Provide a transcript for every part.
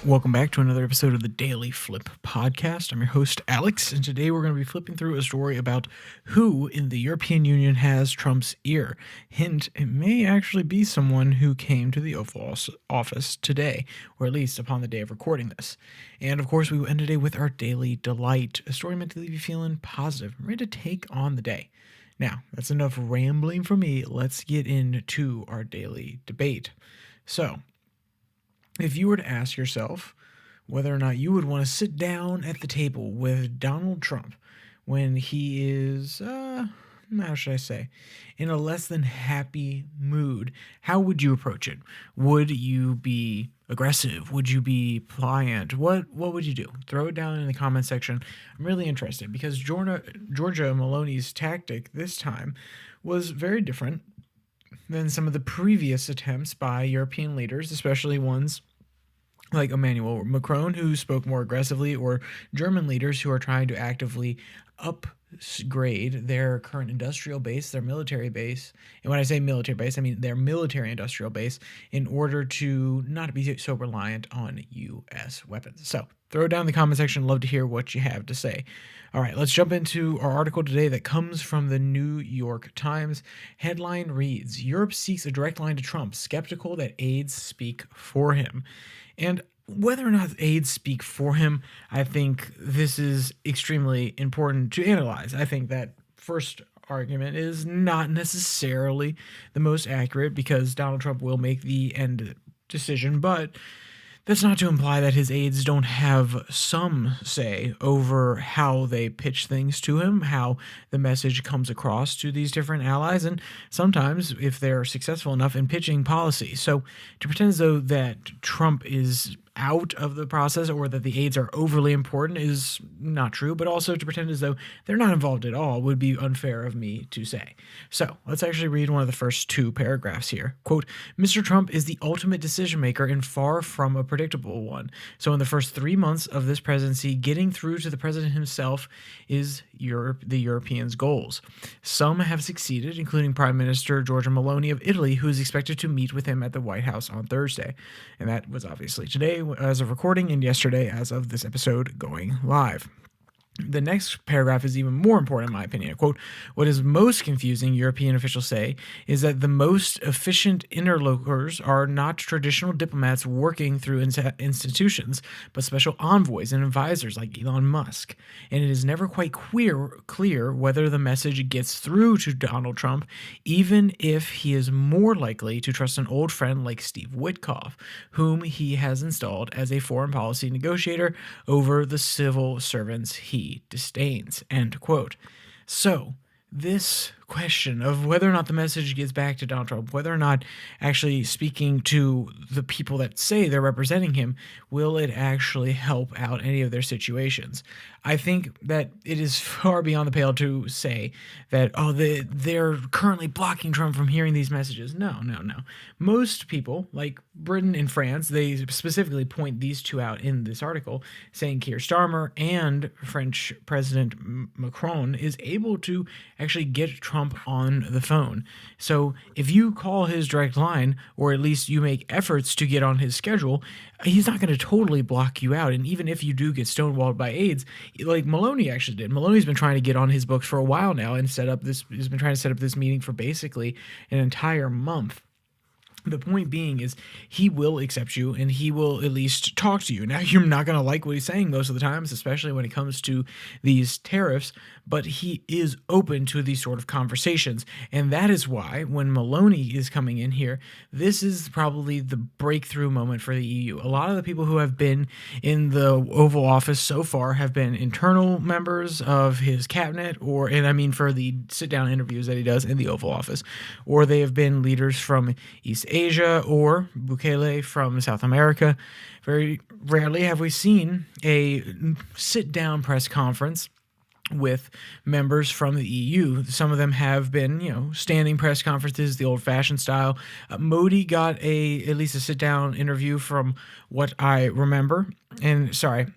Welcome back to another episode of the Daily Flip podcast. I'm your host, Alex, and today we're going to be flipping through a story about who in the European Union has Trump's ear. Hint, it may actually be someone who came to the Oval Office today, or at least upon the day of recording this. And of course, we will end today with our Daily Delight, a story meant to leave you feeling positive, ready to take on the day. Now, that's enough rambling from me. Let's get into our daily debate. So, if you were to ask yourself whether or not you would want to sit down at the table with Donald Trump when he is, how should I say, in a less than happy mood, how would you approach it? Would you be aggressive? Would you be pliant? What would you do? Throw it down in the comment section. I'm really interested because Georgia Maloni's tactic this time was very different than some of the previous attempts by European leaders, especially ones like Emmanuel Macron, who spoke more aggressively, or German leaders who are trying to actively upgrade their current industrial base, their military base. And when I say military base, I mean their military industrial base, in order to not be so reliant on U.S. weapons. So throw it down in the comment section. Love to hear what you have to say. All right, let's jump into our article today that comes from the New York Times. Headline reads, Europe seeks a direct line to Trump, skeptical that aides speak for him. And whether or not aides speak for him, I think this is extremely important to analyze. I think that first argument is not necessarily the most accurate because Donald Trump will make the end decision, but that's not to imply that his aides don't have some say over how they pitch things to him, how the message comes across to these different allies, and sometimes if they're successful enough in pitching policy. So to pretend as though that Trump is out of the process or that the aides are overly important is not true, but also to pretend as though they're not involved at all would be unfair of me to say. So let's actually read one of the first two paragraphs here. Quote, Mr. Trump is the ultimate decision maker and far from a predictable one. So in the first 3 months of this presidency, getting through to the president himself is the Europeans' goals. Some have succeeded, including Prime Minister Giorgia Maloni of Italy, who is expected to meet with him at the White House on Thursday. And that was obviously today as of recording, and yesterday as of this episode going live. The next paragraph is even more important, in my opinion. Quote, what is most confusing, European officials say, is that the most efficient interlocutors are not traditional diplomats working through institutions, but special envoys and advisors like Elon Musk. And it is never quite clear whether the message gets through to Donald Trump, even if he is more likely to trust an old friend like Steve Witkoff, whom he has installed as a foreign policy negotiator over the civil servants he disdains, end quote. So this question of whether or not the message gets back to Donald Trump, whether or not actually speaking to the people that say they're representing him, will it actually help out any of their situations? I think that it is far beyond the pale to say that, they're currently blocking Trump from hearing these messages. No. Most people, like Britain and France, they specifically point these two out in this article, saying Keir Starmer and French President Macron is able to actually get Trump on the phone. So if you call his direct line, or at least you make efforts to get on his schedule, he's not going to totally block you out. And even if you do get stonewalled by aides, like Maloni actually did. Maloni's been trying to get on his books for a while now and he's been trying to set up this meeting for basically an entire month. The point being is he will accept you and he will at least talk to you. Now, you're not going to like what he's saying most of the times, especially when it comes to these tariffs, but he is open to these sort of conversations. And that is why when Maloni is coming in here, this is probably the breakthrough moment for the EU. A lot of the people who have been in the Oval Office so far have been internal members of his cabinet, for the sit-down interviews that he does in the Oval Office, or they have been leaders from East Asia or Bukele from South America. Very rarely have we seen a sit-down press conference with members from the EU. Some of them have been, standing press conferences, the old-fashioned style. Modi got at least a sit-down interview from what I remember. And sorry,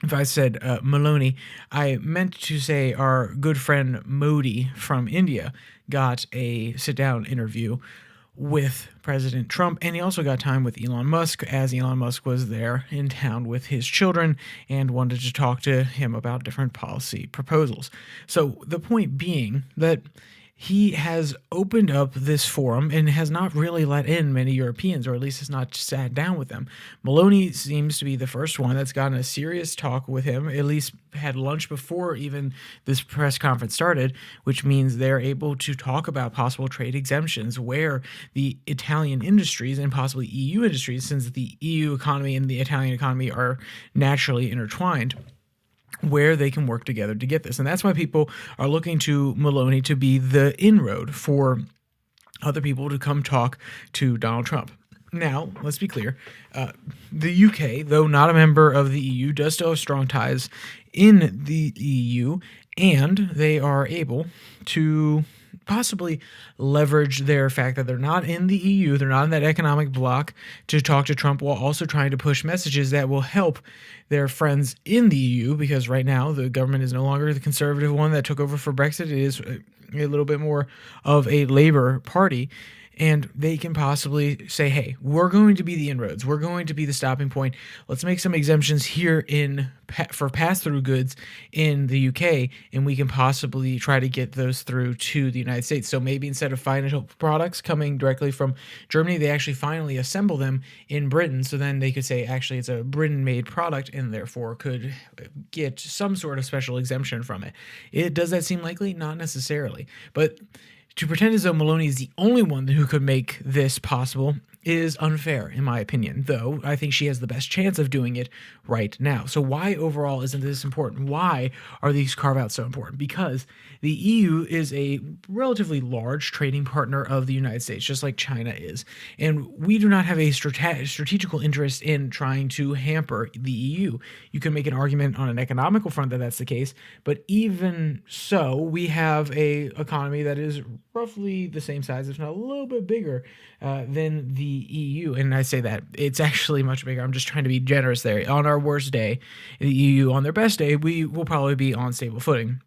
if I said Maloni, I meant to say our good friend Modi from India got a sit-down interview with President Trump, and he also got time with Elon Musk, as Elon Musk was there in town with his children and wanted to talk to him about different policy proposals. So the point being that he has opened up this forum and has not really let in many Europeans, or at least has not sat down with them. Maloney seems to be the first one that's gotten a serious talk with him, at least had lunch before even this press conference started, which means they're able to talk about possible trade exemptions where the Italian industries and possibly EU industries, since the EU economy and the Italian economy are naturally intertwined, where they can work together to get this. And that's why people are looking to Maloney to be the inroad for other people to come talk to Donald Trump. Now, let's be clear. The UK, though not a member of the EU, does still have strong ties in the EU, and they are able to possibly leverage their fact that they're not in the EU, they're not in that economic bloc, to talk to Trump while also trying to push messages that will help their friends in the EU, because right now the government is no longer the conservative one that took over for Brexit. It is a little bit more of a Labour Party. And they can possibly say, hey, we're going to be the inroads. We're going to be the stopping point. Let's make some exemptions here for pass-through goods in the UK, and we can possibly try to get those through to the United States. So maybe instead of final products coming directly from Germany, they actually finally assemble them in Britain. So then they could say, actually, it's a Britain-made product, and therefore could get some sort of special exemption from it. Does that seem likely? Not necessarily. But to pretend as though Maloney is the only one who could make this possible is unfair, in my opinion, though I think she has the best chance of doing it right now. So why overall isn't this important? Why are these carve-outs so important? Because the EU is a relatively large trading partner of the United States, just like China is. And we do not have a strategical interest in trying to hamper the EU. You can make an argument on an economical front that that's the case, but even so, we have a economy that is roughly the same size, if not a little bit bigger, than the EU. And I say that it's actually much bigger. I'm just trying to be generous there. On our worst day, the EU, on their best day, we will probably be on stable footing.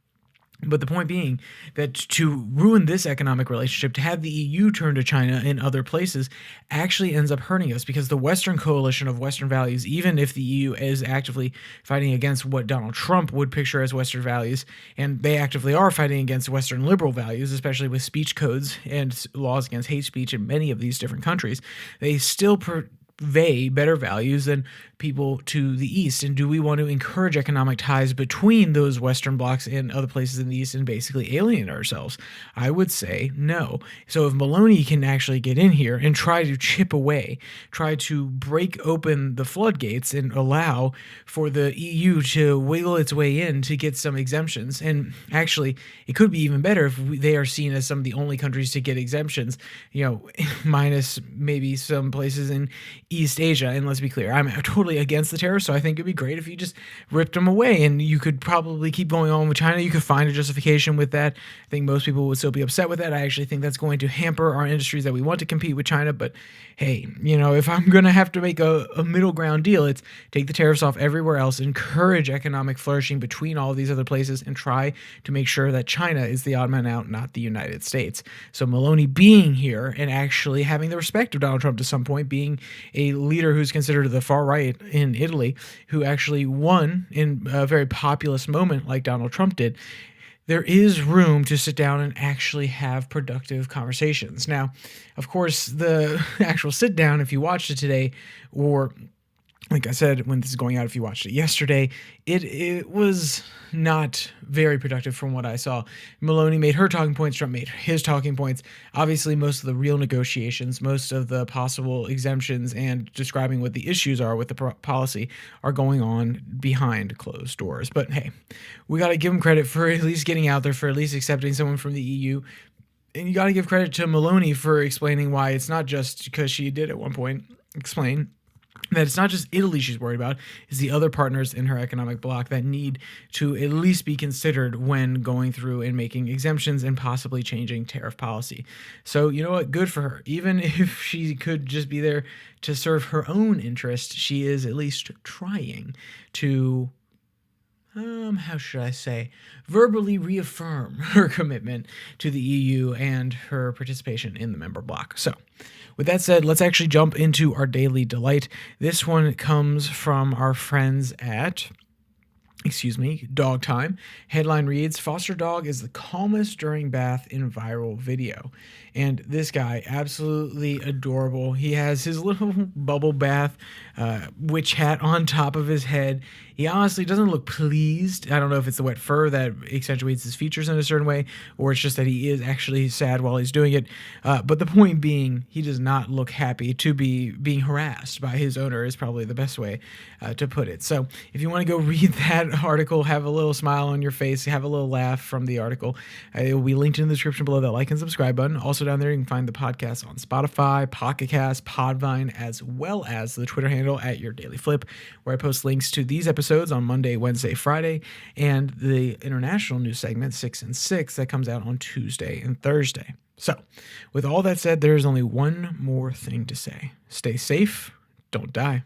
But the point being that to ruin this economic relationship, to have the EU turn to China and other places, actually ends up hurting us, because the Western coalition of Western values, even if the EU is actively fighting against what Donald Trump would picture as Western values, and they actively are fighting against Western liberal values, especially with speech codes and laws against hate speech in many of these different countries, they still convey better values than people to the East. And do we want to encourage economic ties between those Western blocs and other places in the East and basically alienate ourselves? I would say no. So if Maloney can actually get in here and try to chip away, try to break open the floodgates and allow for the EU to wiggle its way in to get some exemptions, and actually it could be even better if they are seen as some of the only countries to get exemptions, minus maybe some places in East Asia. And let's be clear, I'm totally against the tariffs, so I think it'd be great if you just ripped them away, and you could probably keep going on with China. You could find a justification with that. I think most people would still be upset with that. I actually think that's going to hamper our industries that we want to compete with China. But hey, if I'm going to have to make a middle ground deal, it's take the tariffs off everywhere else, encourage economic flourishing between all of these other places, and try to make sure that China is the odd man out, not the United States. So Maloney being here and actually having the respect of Donald Trump to some point, being a leader who's considered the far right in Italy, who actually won in a very populist moment like Donald Trump did, there is room to sit down and actually have productive conversations. Now, of course, the actual sit down, if you watched it today, or like I said, when this is going out, if you watched it yesterday, it was not very productive from what I saw. Maloney made her talking points, Trump made his talking points. Obviously, most of the real negotiations, most of the possible exemptions, and describing what the issues are with the policy are going on behind closed doors. But hey, we got to give him credit for at least getting out there, for at least accepting someone from the EU. And you got to give credit to Maloney for explaining why it's not just because she did at one point explain that it's not just Italy she's worried about, it's the other partners in her economic bloc that need to at least be considered when going through and making exemptions and possibly changing tariff policy. So you know what? Good for her. Even if she could just be there to serve her own interest, she is at least trying to how should I say, verbally reaffirm her commitment to the EU and her participation in the member bloc. So, with that said, let's actually jump into our daily delight. This one comes from our friends at Dog Time. Headline reads, Foster dog is the calmest during bath in viral video. And this guy, absolutely adorable. He has his little bubble bath witch hat on top of his head. He honestly doesn't look pleased. I don't know if it's the wet fur that accentuates his features in a certain way, or it's just that he is actually sad while he's doing it. But the point being, he does not look happy to be being harassed by his owner is probably the best way to put it. So if you want to go read that article, have a little smile on your face, have a little laugh from the article, it will be linked in the description below, that like and subscribe button. Also down there, you can find the podcast on Spotify, Pocket Cast, Podvine, as well as the Twitter handle at Your Daily Flip, where I post links to these episodes on Monday, Wednesday, Friday, and the international news segment 6 and 6 that comes out on Tuesday and Thursday. So with all that said, there is only one more thing to say. Stay safe, don't die.